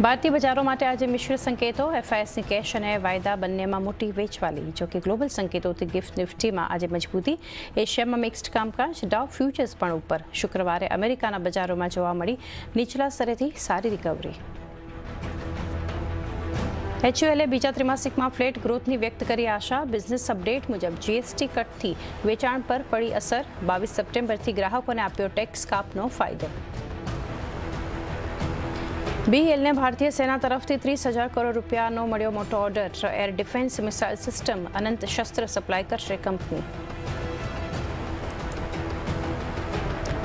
ભારતીય બજારો માટે આજે મિશ્ર સંકેતો. એફઆઈએસની કેશ અને વાયદા બંનેમાં મોટી વેચવાલી. જોકે ગ્લોબલ સંકેતોથી ગિફ્ટ નિફ્ટીમાં આજે મજબૂતી. એશિયામાં મિક્સ્ડ કામકાજ. ડાઉ ફ્યુચર્સ પણ ઉપર. શુક્રવારે અમેરિકાના બજારોમાં જોવા મળી નીચલા સ્તરેથી સારી રિકવરી. એચયુએલે બીજા ત્રિમાસિકમાં ફ્લેટ ગ્રોથની વ્યક્ત કરી આશા. બિઝનેસ અપડેટ મુજબ જીએસટી કટથી વેચાણ પર પડી અસર. 22 સપ્ટેમ્બરથી ગ્રાહકોને આપ્યો ટેક્સ કાપનો ફાયદો. બીએલને ભારતીય સેના તરફથી 30,000 કરોડ રૂપિયાનો મળ્યો મોટો order. Air defence missile system Anant Shastra supply કરશે કંપની.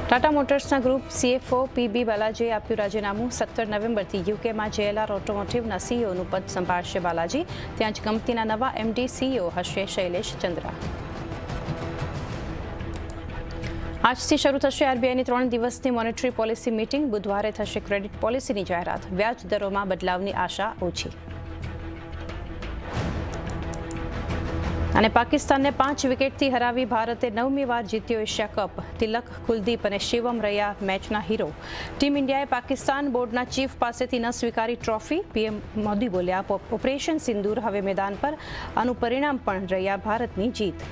ટાટા મોટર્સના ગ્રુપ સીએફઓ પીબી બાલાજીએ આપ્યું રાજીનામું. 17 નવેમ્બરથી યુકેમાં જેએલઆર ઓટોમોટિવના સીઈઓનું પદ સંભાળશે બાલાજી. ત્યાં જ કંપનીના નવા એમડી સીઈઓ હશે શૈલેષ ચંદ્રા. આજથી શરૂ થશે આરબીઆઈની 3 દિવસની મોનેટરી પોલિસી મીટિંગ. બુધવારે થશે ક્રેડિટ પોલિસીની જાહેરાત. વ્યાજ દરોમાં બદલાવની આશા ઓછી. અને પાકિસ્તાનને 5 વિકેટથી હરાવી ભારતે 9મી વાર જીત્યો એશિયા કપ. તિલક, કુલદીપ અને શિવમ રહ્યા મેચના હીરો. ટીમ ઇન્ડિયાએ પાકિસ્તાન બોર્ડના ચીફ પાસેથી ન સ્વીકારી ટ્રોફી. પીએમ મોદી બોલ્યા, ઓપરેશન સિંદૂર હવે મેદાન પર. આનું પરિણામ પણ રહ્યા ભારતની જીત.